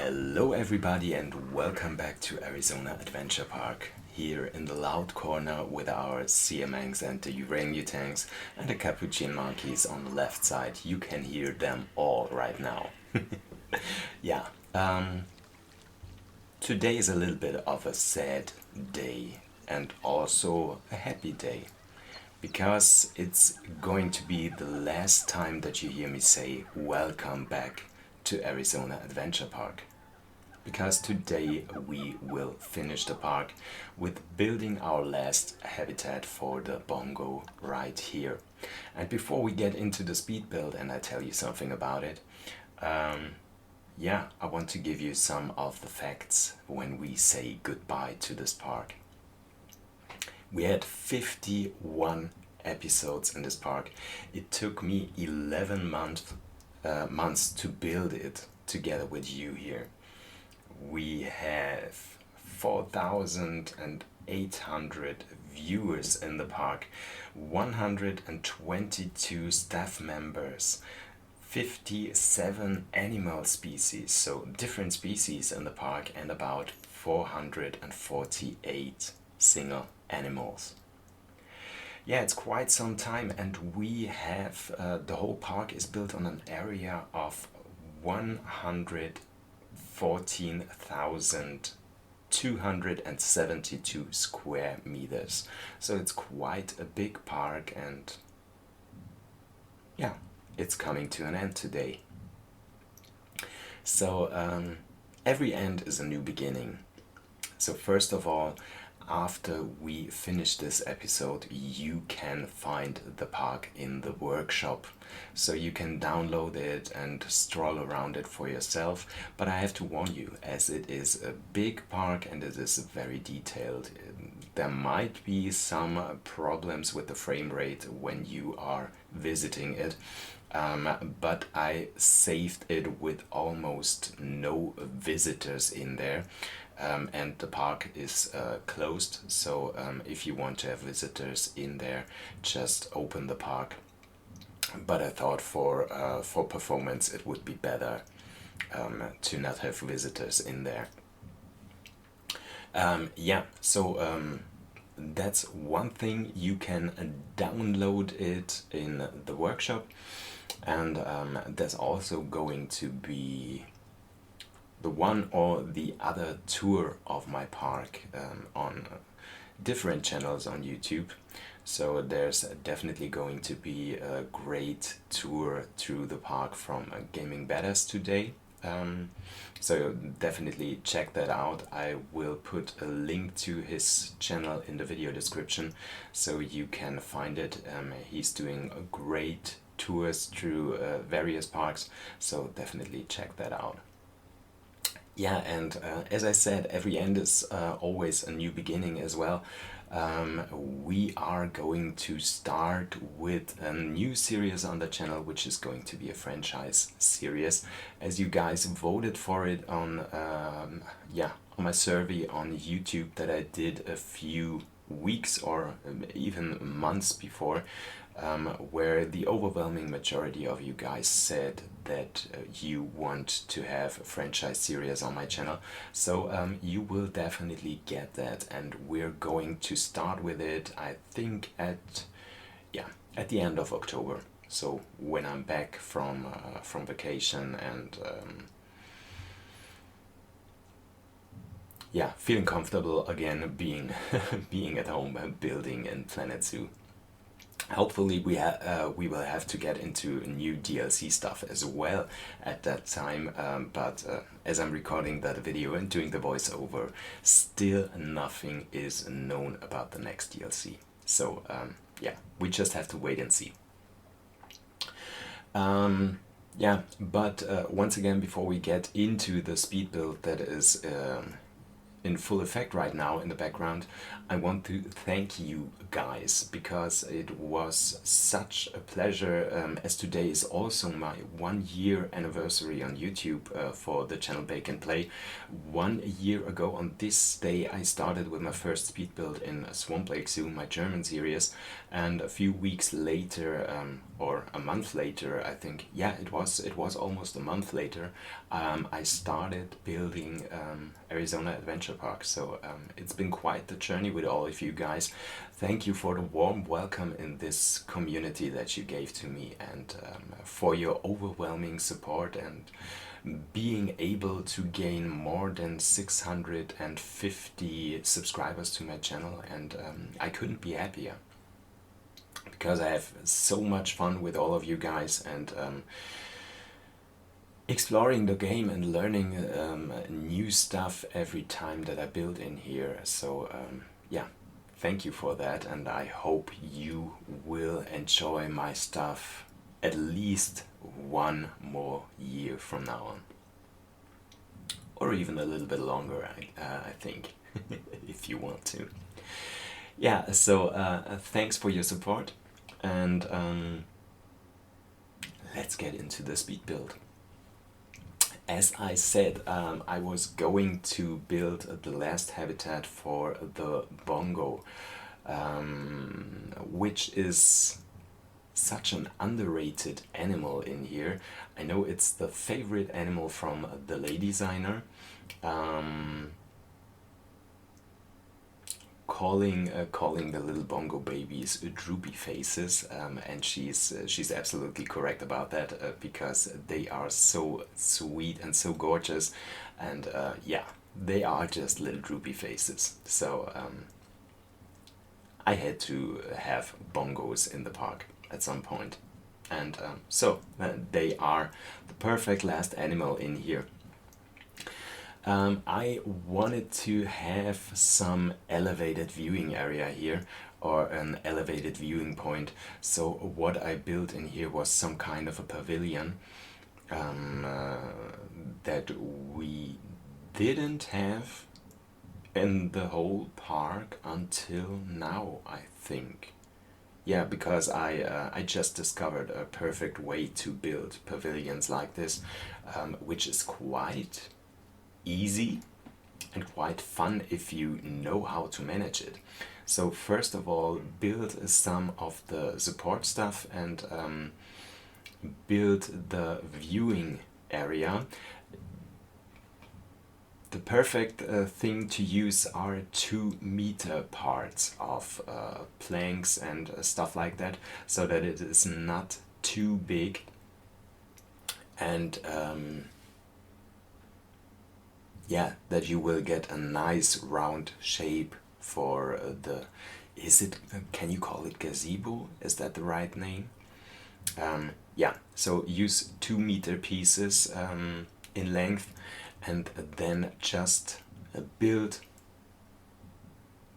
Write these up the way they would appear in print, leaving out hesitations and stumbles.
Hello everybody and welcome back to Arizona Adventure Park. Here in the loud corner with our Siamangs and the orangutans and the capuchin monkeys on the left side. You can hear them all right now. Yeah, today is a little bit of a sad day and also a happy day. Because it's going to be the last time that you hear me say welcome back to Arizona Adventure Park. Because today we will finish the park with building our last habitat for the Bongo right here. And before we get into the speed build and I tell you something about it, I want to give you some of the facts when we say goodbye to this park. We had 51 episodes in this park. It took me 11 months to build it together with you here. We have 4,800 viewers in the park, 122 staff members, 57 animal species, so different species in the park, and about 448 single animals. Yeah, it's quite some time, and we have the whole park is built on an area of 114,272 square meters. So it's quite a big park, and yeah, it's coming to an end today. So every end is a new beginning. So first of all, after we finish this episode, you can find the park in the workshop. So you can download it and stroll around it for yourself. But I have to warn you, as it is a big park and it is very detailed, there might be some problems with the frame rate when you are visiting it. But I saved it with almost no visitors in there. And the park is closed, so if you want to have visitors in there, just open the park. But I thought for performance it would be better to not have visitors in there. That's one thing. You can download it in the workshop, and there's also going to be the one or the other tour of my park on different channels on YouTube. So there's definitely going to be a great tour through the park from Gaming Badazz today. So definitely check that out. I will put a link to his channel in the video description so you can find it. He's doing great tours through various parks, so definitely check that out. Yeah, and as I said, every end is always a new beginning as well. We are going to start with a new series on the channel, which is going to be a franchise series, as you guys voted for it on my survey on YouTube that I did a few weeks or even months before, where the overwhelming majority of you guys said that you want to have a franchise series on my channel. So you will definitely get that, and we're going to start with it, I think at the end of October. So when I'm back from vacation and feeling comfortable again being being at home and building in Planet Zoo. Hopefully we will have to get into new DLC stuff as well at that time, but as I'm recording that video and doing the voiceover, still nothing is known about the next DLC. So we just have to wait and see. But once again, before we get into the speed build that is in full effect right now in the background, I want to thank you guys, because it was such a pleasure, as today is also my 1 year anniversary on YouTube for the channel Bake and Play. 1 year ago on this day I started with my first speed build in Swamp Lake Zoo, my German series, and a few weeks later, or a month later, I think, yeah, it was almost a month later, I started building Arizona Adventure Park. So it's been quite the journey with all of you guys. Thank you for the warm welcome in this community that you gave to me, and for your overwhelming support, and being able to gain more than 650 subscribers to my channel. And I couldn't be happier, because I have so much fun with all of you guys, and exploring the game and learning new stuff every time that I build in here. So yeah, thank you for that, and I hope you will enjoy my stuff at least 1 more year from now on, or even a little bit longer, I think, if you want to. Yeah, so thanks for your support, and let's get into the speed build. As I said, I was going to build the last habitat for the Bongo, which is such an underrated animal in here. I know it's the favorite animal from the lay designer. Calling the little Bongo babies droopy faces, and she's absolutely correct about that, because they are so sweet and so gorgeous, and yeah, they are just little droopy faces. So I had to have bongos in the park at some point, and so they are the perfect last animal in here. I wanted to have some elevated viewing area here, or an elevated viewing point. So what I built in here was some kind of a pavilion that we didn't have in the whole park until now, I think. Yeah, because I just discovered a perfect way to build pavilions like this, which is quite easy and quite fun if you know how to manage it. So first of all, build some of the support stuff, and build the viewing area. The perfect thing to use are 2-meter parts of planks and stuff like that, so that it is not too big, and yeah, that you will get a nice round shape for can you call it gazebo? Is that the right name? Yeah, so use 2-meter pieces in length, and then just build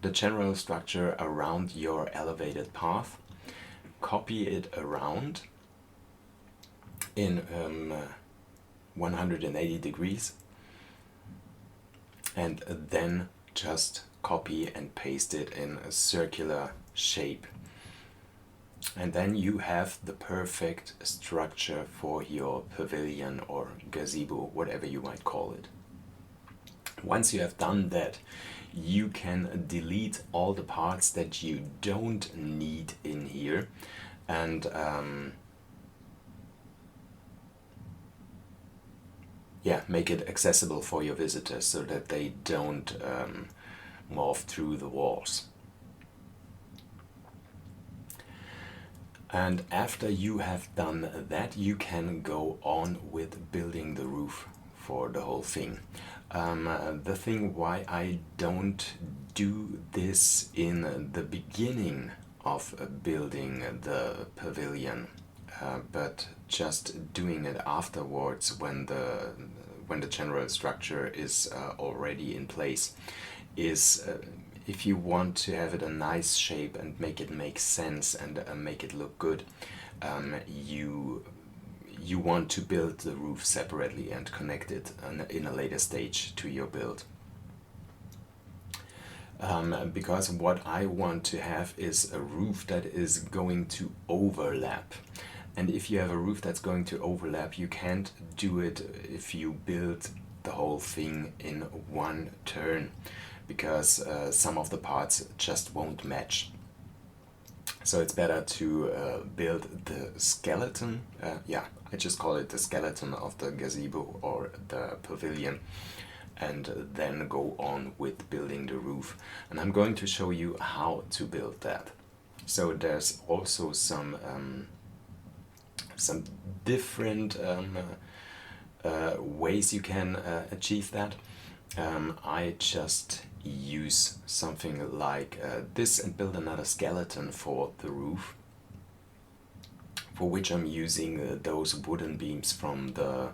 the general structure around your elevated path. Copy it around in 180 degrees, and then just copy and paste it in a circular shape. And then you have the perfect structure for your pavilion or gazebo, whatever you might call it. Once you have done that, you can delete all the parts that you don't need in here, and yeah, make it accessible for your visitors so that they don't morph through the walls. And after you have done that, you can go on with building the roof for the whole thing. The thing why I don't do this in the beginning of building the pavilion, but just doing it afterwards when the general structure is already in place, is if you want to have it a nice shape and make it make sense and make it look good, you want to build the roof separately and connect it in a later stage to your build. because what I want to have is a roof that is going to overlap. And if you have a roof that's going to overlap, you can't do it if you build the whole thing in one turn, because some of the parts just won't match. So it's better to build the skeleton. Yeah, I just call it the skeleton of the gazebo or the pavilion, and then go on with building the roof. And I'm going to show you how to build that. So there's also some different ways you can achieve that. I just use something like this and build another skeleton for the roof, for which I'm using those wooden beams from the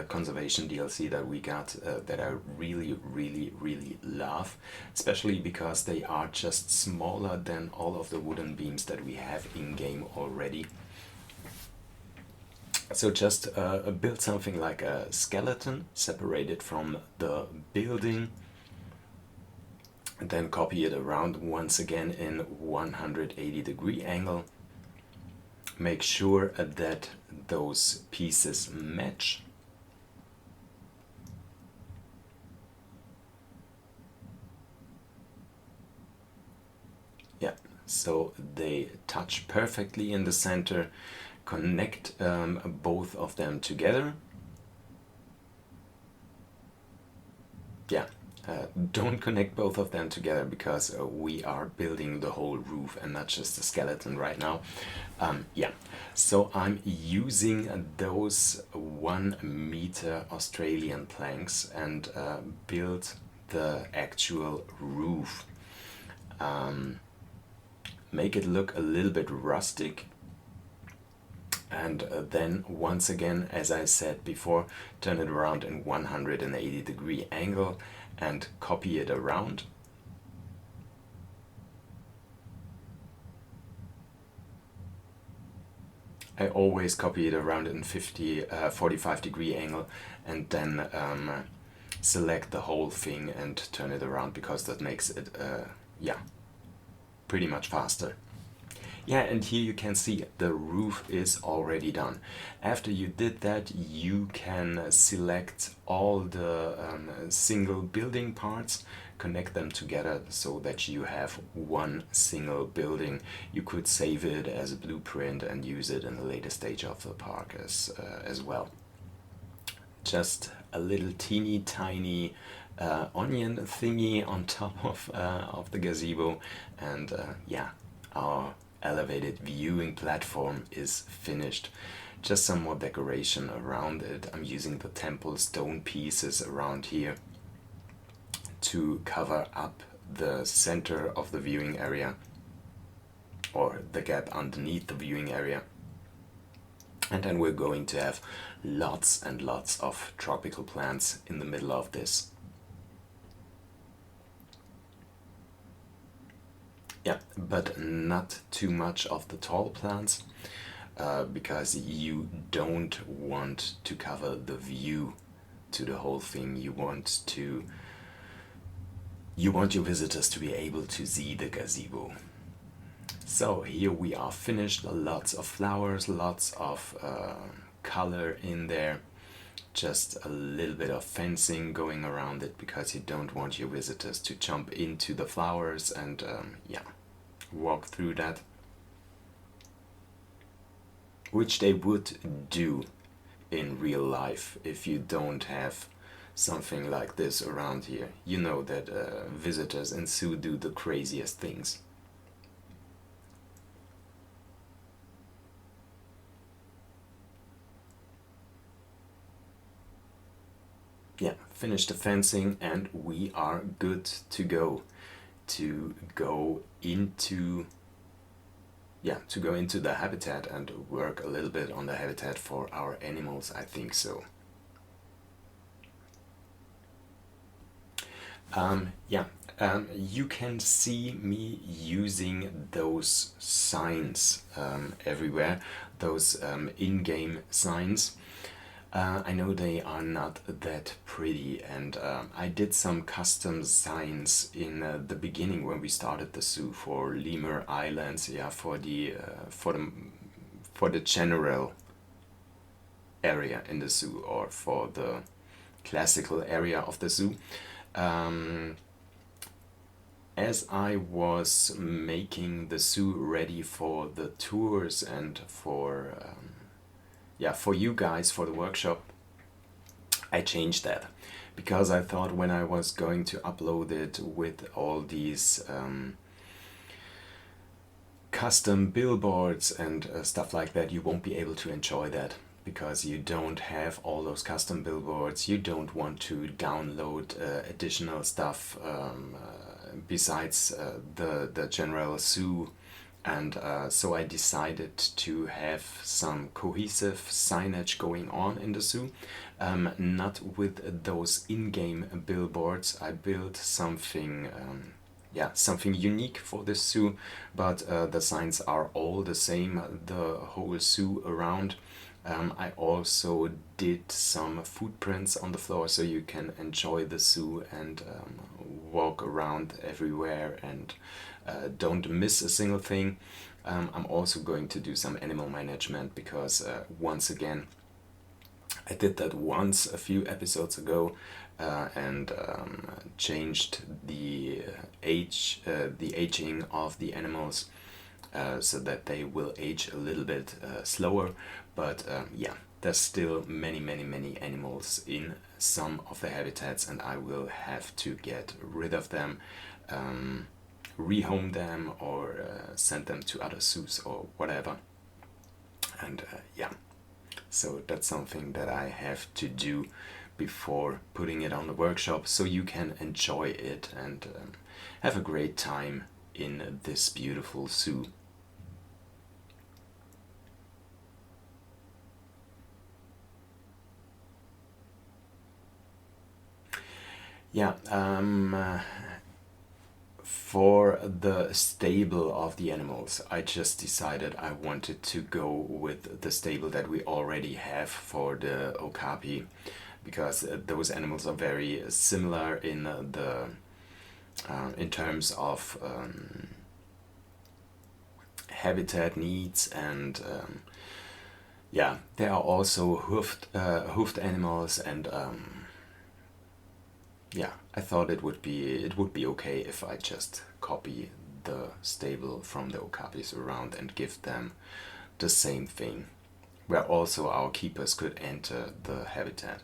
conservation DLC that we got, that I really love, especially because they are just smaller than all of the wooden beams that we have in game already. So just build something like a skeleton, separate it from the building, and then copy it around once again in 180-degree angle. Make sure that those pieces match. Yeah, so they touch perfectly in the center. Connect both of them together. Yeah, don't connect both of them together, because we are building the whole roof and not just the skeleton right now. Yeah, so I'm using those 1 meter Australian planks and build the actual roof. Make it look a little bit rustic. And then once again, as I said before, turn it around in 180-degree angle and copy it around. I always copy it around in 45-degree angle, and then select the whole thing and turn it around, because that makes it yeah, pretty much faster. Yeah, and here you can see the roof is already done. After you did that, you can select all the single building parts, connect them together so that you have one single building. You could save it as a blueprint and use it in a later stage of the park as well. Just a little teeny tiny onion thingy on top of the gazebo, and yeah, our elevated viewing platform is finished. Just some more decoration around it. I'm using the temple stone pieces around here to cover up the center of the viewing area, or the gap underneath the viewing area. And then we're going to have lots and lots of tropical plants in the middle of this. Yeah, but not too much of the tall plants, because you don't want to cover the view to the whole thing. You want your visitors to be able to see the gazebo. So here we are finished. Lots of flowers, lots of color in there. Just a little bit of fencing going around it, because you don't want your visitors to jump into the flowers and yeah, walk through that, which they would do in real life if you don't have something like this around here. You know that visitors in zoo do the craziest things. Yeah, finish the fencing and we are good to go into the habitat and work a little bit on the habitat for our animals. I think so. You can see me using those signs everywhere, those in-game signs. I know they are not that pretty, and I did some custom signs in the beginning when we started the zoo for Lemur Islands, yeah, for the general area in the zoo, or for the classical area of the zoo. Um, as I was making the zoo ready for the tours and for for you guys, for the workshop, I changed that because I thought when I was going to upload it with all these custom billboards and stuff like that, you won't be able to enjoy that because you don't have all those custom billboards. You don't want to download additional stuff besides the general zoo. And so I decided to have some cohesive signage going on in the zoo, not with those in-game billboards. I built something, something unique for this zoo, but the signs are all the same, the whole zoo around. I also did some footprints on the floor so you can enjoy the zoo and walk around everywhere and don't miss a single thing. I'm also going to do some animal management because once again, I did that once a few episodes ago and changed the aging of the animals so that they will age a little bit slower. But there's still many animals in some of the habitats, and I will have to get rid of them, rehome them, or send them to other zoos or whatever. And so that's something that I have to do before putting it on the workshop, so you can enjoy it and have a great time in this beautiful zoo. Yeah, for the stable of the animals, I just decided I wanted to go with the stable that we already have for the okapi, because those animals are very similar in in terms of habitat needs, and they are also hoofed animals, and I thought it would be okay if I just copy the stable from the okapis around and give them the same thing, where also our keepers could enter the habitat.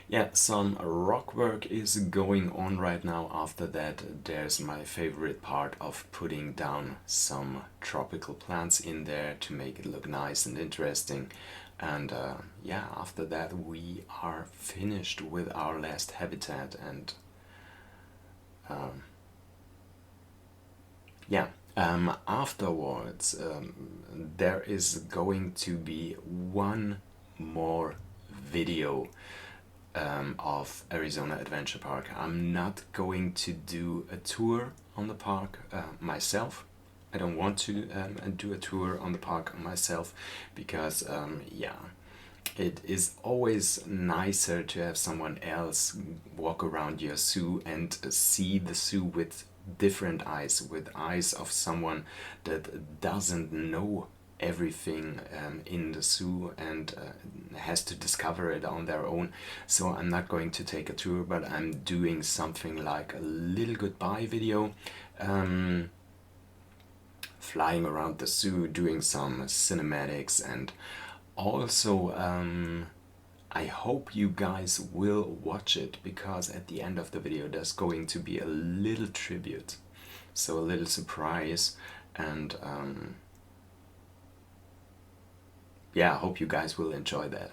Yeah, some rock work is going on right now. After that, there's my favorite part of putting down some tropical plants in there to make it look nice and interesting. And after that, we are finished with our last habitat. And afterwards, there is going to be one more video of Arizona Adventure Park. I'm not going to do a tour on the park myself. I don't want to do a tour on the park myself because it is always nicer to have someone else walk around your zoo and see the zoo with different eyes, with eyes of someone that doesn't know everything in the zoo and has to discover it on their own. So I'm not going to take a tour, but I'm doing something like a little goodbye video, flying around the zoo, doing some cinematics, and also I hope you guys will watch it, because at the end of the video there's going to be a little tribute, so a little surprise, and I hope you guys will enjoy that.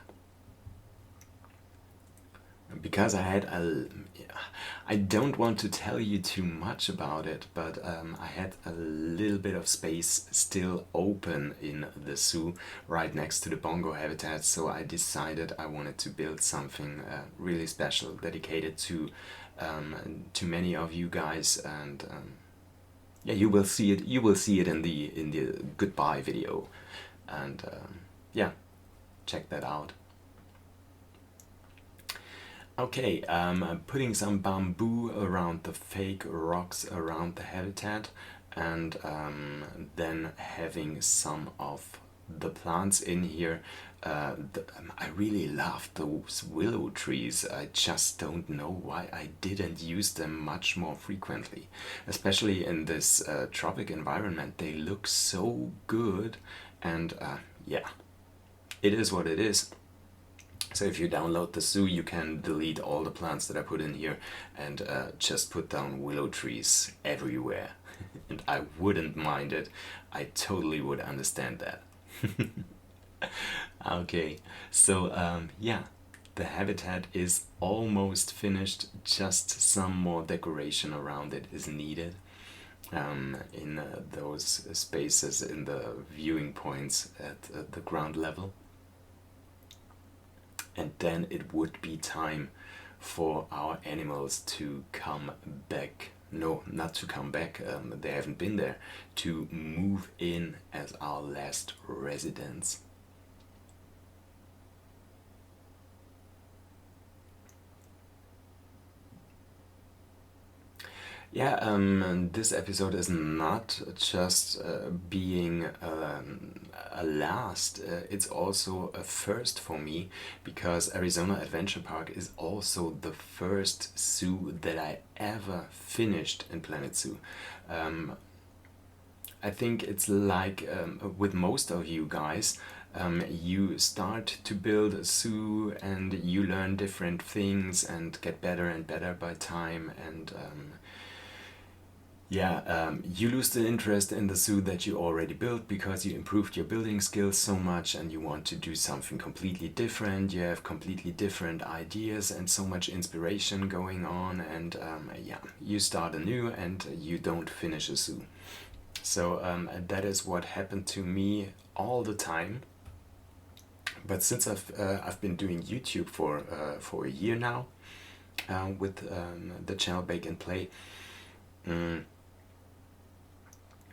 Because I don't want to tell you too much about it, but I had a little bit of space still open in the zoo right next to the Bongo habitat, so I decided I wanted to build something really special, dedicated to many of you guys, and you will see it in the goodbye video. and yeah, check that out. Okay, I'm putting some bamboo around the fake rocks around the habitat, and then having some of the plants in here. I really love those willow trees. I just don't know why I didn't use them much more frequently. Especially in this tropic environment, they look so good, and yeah, it is what it is. So if you download the zoo, you can delete all the plants that I put in here and just put down willow trees everywhere. And I wouldn't mind it. I totally would understand that. Okay, so yeah, the habitat is almost finished. Just some more decoration around it is needed in those spaces in the viewing points at the ground level. And then it would be time for our animals to come back. No, not to come back, they haven't been there, to move in as our last residents. Yeah, this episode is not just being a last, it's also a first for me, because Arizona Adventure Park is also the first zoo that I ever finished in Planet Zoo. I think it's like with most of you guys, you start to build a zoo and you learn different things and get better and better by time, and yeah, you lose the interest in the zoo that you already built because you improved your building skills so much and you want to do something completely different. You have completely different ideas and so much inspiration going on, and yeah, you start anew and you don't finish a zoo. So that is what happened to me all the time. But since I've been doing YouTube for a year now with the channel Bake and Play.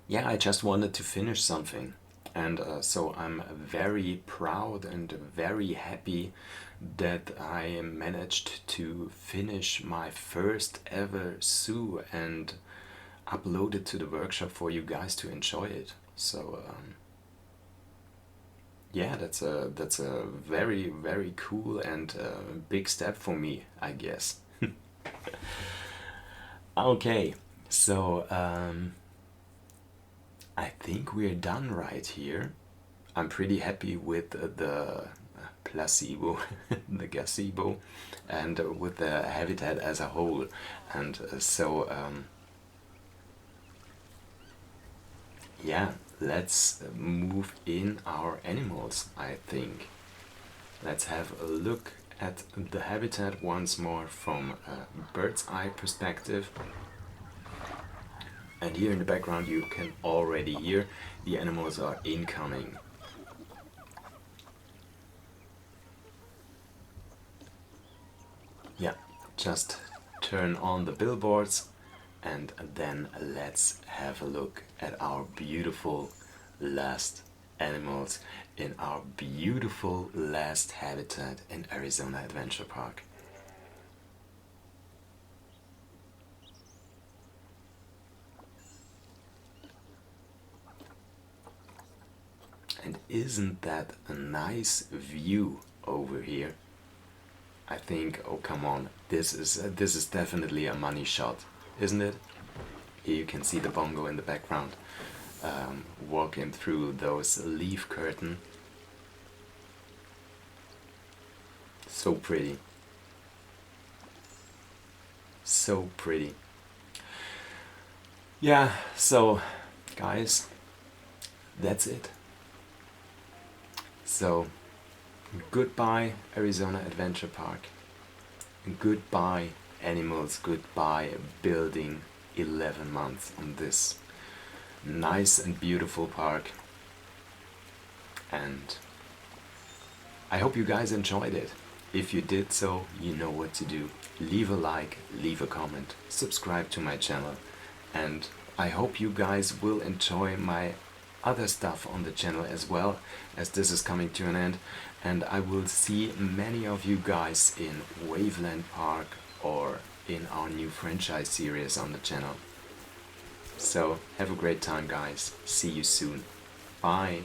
Yeah, I just wanted to finish something, and so I'm very proud and very happy that I managed to finish my first ever zoo and upload it to the workshop for you guys to enjoy it. So yeah, that's a very very cool and big step for me, I guess. Okay, so I think we're done right here. I'm pretty happy with the placebo, the gazebo, and with the habitat as a whole. And so, yeah, let's move in our animals, I think. Let's have a look at the habitat once more from a bird's eye perspective. And here in the background you can already hear the animals are incoming. Yeah, just turn on the billboards and then let's have a look at our beautiful last animals in our beautiful last habitat in Arizona Adventure Park. And isn't that a nice view over here? I think, oh come on, this is definitely a money shot, isn't it? Here you can see the Bongo in the background, walking through those leaf curtain. So pretty. So pretty. Yeah, so guys, that's it. So, goodbye Arizona Adventure Park. Goodbye animals, goodbye building 11 months on this nice and beautiful park. And I hope you guys enjoyed it. If you did so, you know what to do. Leave a like, leave a comment, subscribe to my channel, and I hope you guys will enjoy my other stuff on the channel as well, as this is coming to an end, and I will see many of you guys in Waveland Park or in our new franchise series on the channel. So have a great time, guys. See you soon. Bye.